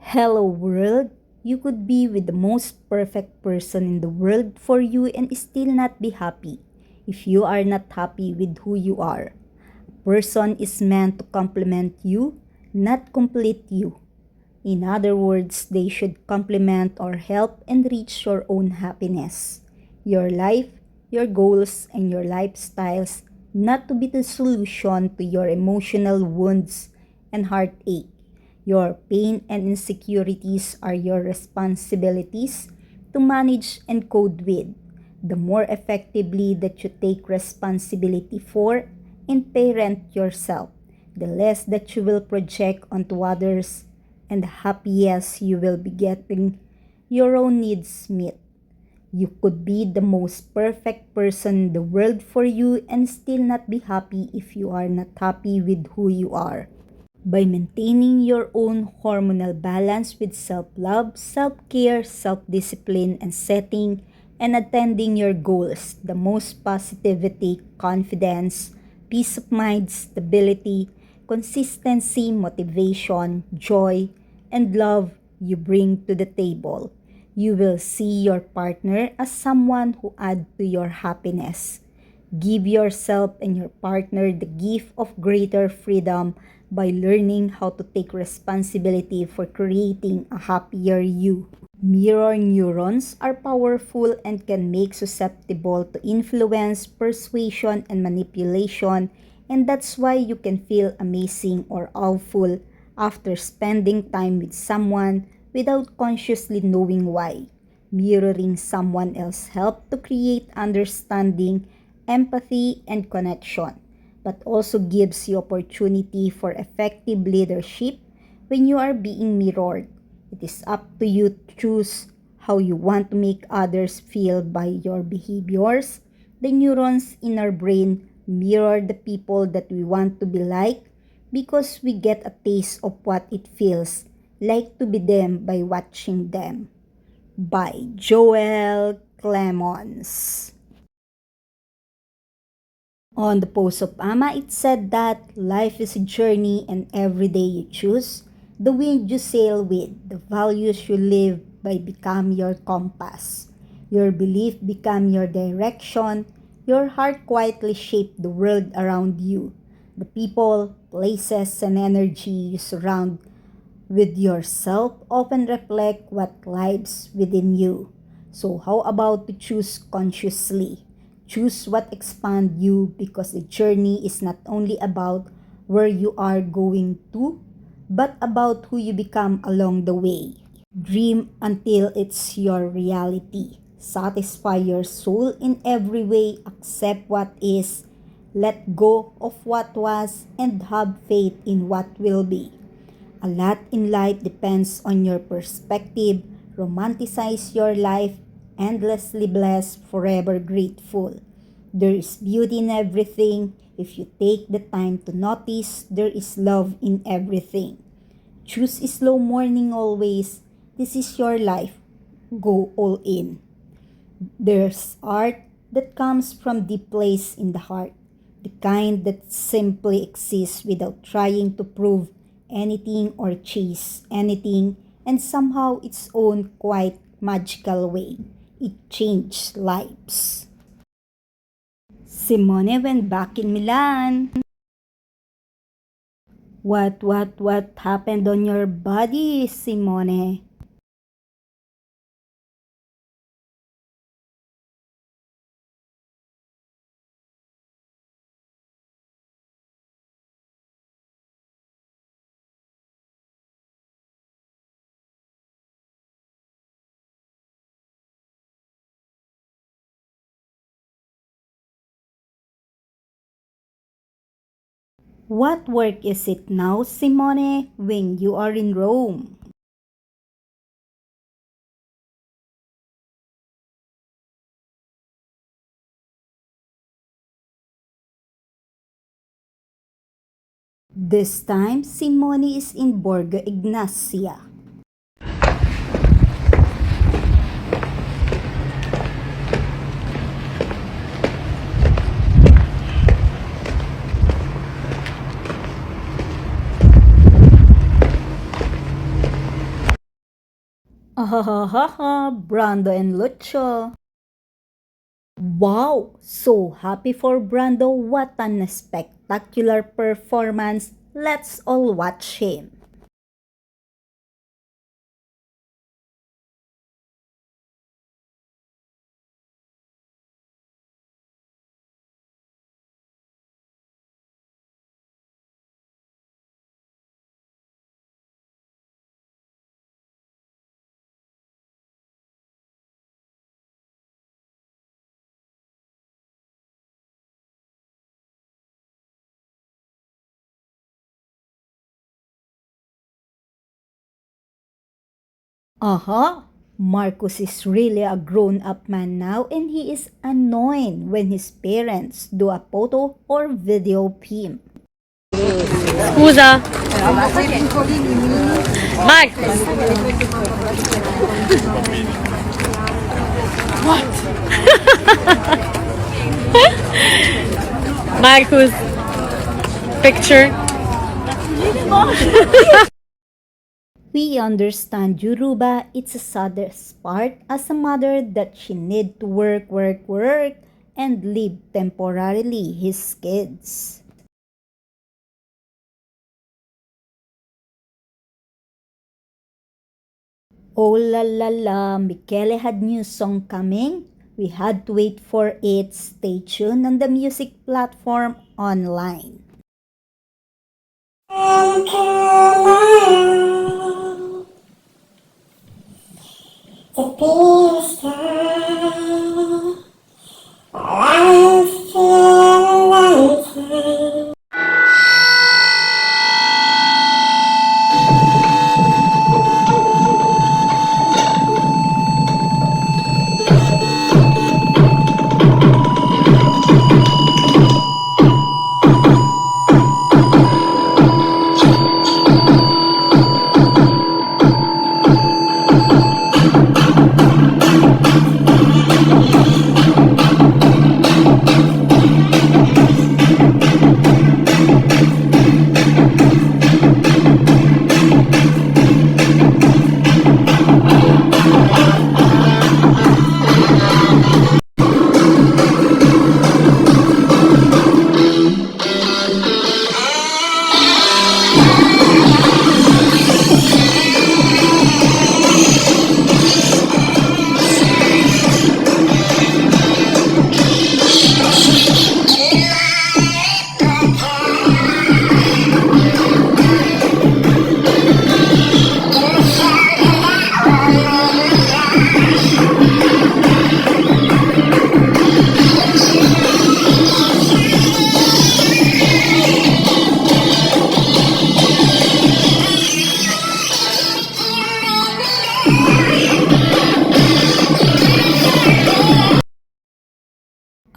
Hello world, you could be with the most perfect person in the world for you and still not be happy if you are not happy with who you are. A person is meant to complement you, not complete you. In other words, they should complement or help enrich your own happiness, your life, your goals, and your lifestyles, not to be the solution to your emotional wounds and heartache. Your pain and insecurities are your responsibilities to manage and cope with. The more effectively that you take responsibility for and parent yourself, the less that you will project onto others, and the happiest you will be getting your own needs met. You could be the most perfect person in the world for you and still not be happy if you are not happy with who you are. By maintaining your own hormonal balance with self-love, self-care, self-discipline, and setting and attending your goals, the most positivity, confidence, peace of mind, stability, consistency, motivation, joy, and love you bring to the table. You will see your partner as someone who adds to your happiness. Give yourself and your partner the gift of greater freedom by learning how to take responsibility for creating a happier you. Mirror neurons are powerful and can make susceptible to influence, persuasion, and manipulation, and that's why you can feel amazing or awful after spending time with someone without consciously knowing why. Mirroring someone else helps to create understanding, empathy, and connection, but also gives you opportunity for effective leadership when you are being mirrored. It is up to you to choose how you want to make others feel by your behaviors. The neurons in our brain mirror the people that we want to be like because we get a taste of what it feels like to be them by watching them. By Joel Clemons. On the post of Ama, it said that life is a journey and every day you choose, the wind you sail with, the values you live by become your compass. Your belief become your direction. Your heart quietly shape the world around you. The people, places, and energy you surround with yourself often reflect what lives within you. So how about to choose consciously? Choose what expand you because the journey is not only about where you are going to, but about who you become along the way. Dream until it's your reality. Satisfy your soul in every way, accept what is, let go of what was, and have faith in what will be. A lot in life depends on your perspective. Romanticize your life, endlessly blessed, forever grateful. There is beauty in everything. If you take the time to notice, there is love in everything. Choose slow morning always. This is your life. Go all in. There's art that comes from deep place in the heart, the kind that simply exists without trying to prove anything or chase anything, and somehow its own quite magical way. It changed lives. Simone went back in Milan. What happened on your body, Simone? What work is it now, Simone, when you are in Rome? This time, Simone is in Borgo Ignacia. Ahahaha, Brando and Lucho. Wow! So happy for Brando. What an spectacular performance. Let's all watch him. Marcus is really a grown-up man now and he is annoyed when his parents do a photo or video of him. Scusa. Max. Marcus. Picture. We understand Yoruba, it's a saddest part as a mother that she need to work, and leave temporarily his kids. Oh la la la, Michele had new song coming. We had to wait for it. Stay tuned on the music platform online.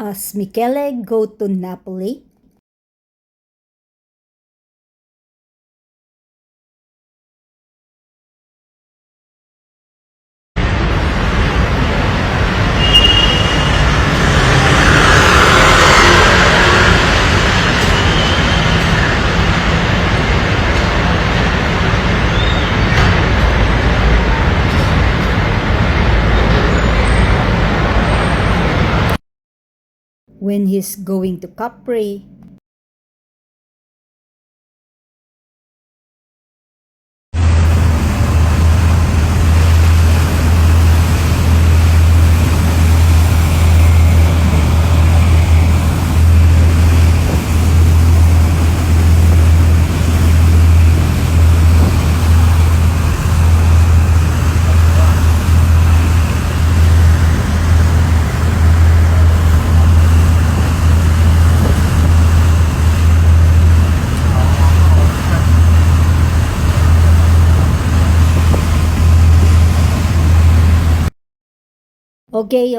As Michele go to Napoli, when he's going to Capri,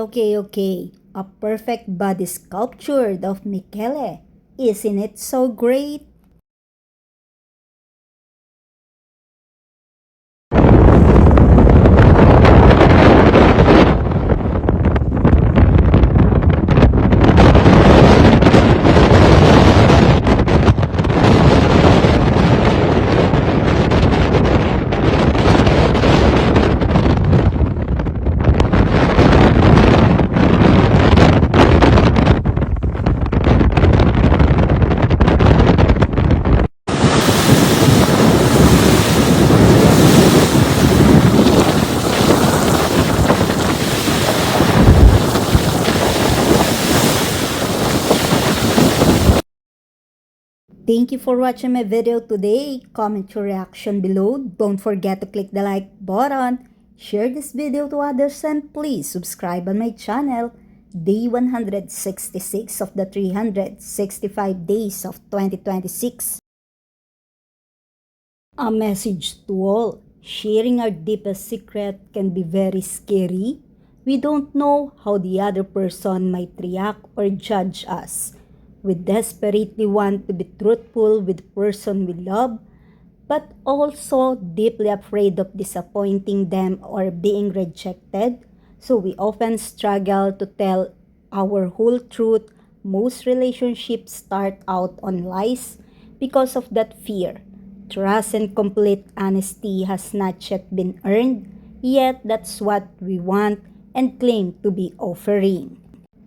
okay. A perfect body sculpture of Michele. Isn't it so great? Thank you for watching my video today. Comment your reaction below. Don't forget to click the like button. Share this video to others and please subscribe on my channel. Day 166 of the 365 days of 2026. A message to all. Sharing our deepest secret can be very scary. We don't know how the other person might react or judge us. We desperately want to be truthful with the person we love, but also deeply afraid of disappointing them or being rejected. So we often struggle to tell our whole truth. Most relationships start out on lies because of that fear. Trust and complete honesty has not yet been earned, yet that's what we want and claim to be offering.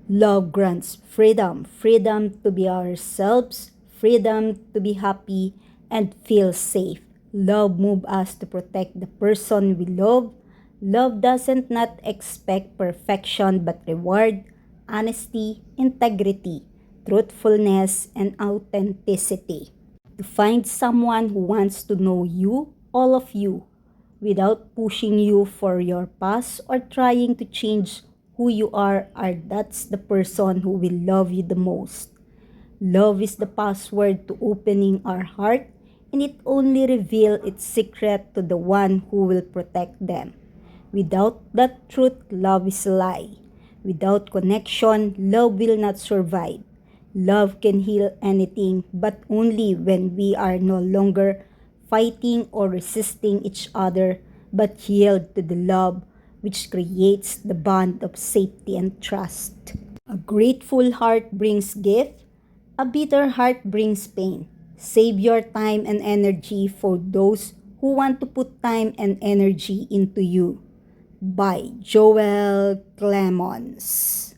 Love grants freedom, freedom to be ourselves, freedom to be happy and feel safe. Love moves us to protect the person we love. Love doesn't not expect perfection but reward honesty, integrity, truthfulness, and authenticity. To find someone who wants to know you, all of you, without pushing you for your past or trying to change who you are, that's the person who will love you the most. Love is the password to opening our heart, and it only reveals its secret to the one who will protect them. Without that truth, love is a lie. Without connection, love will not survive. Love can heal anything, but only when we are no longer fighting or resisting each other, but yield to the love which creates the bond of safety and trust. A grateful heart brings gift, a bitter heart brings pain. Save your time and energy for those who want to put time and energy into you. By Joel Clemons.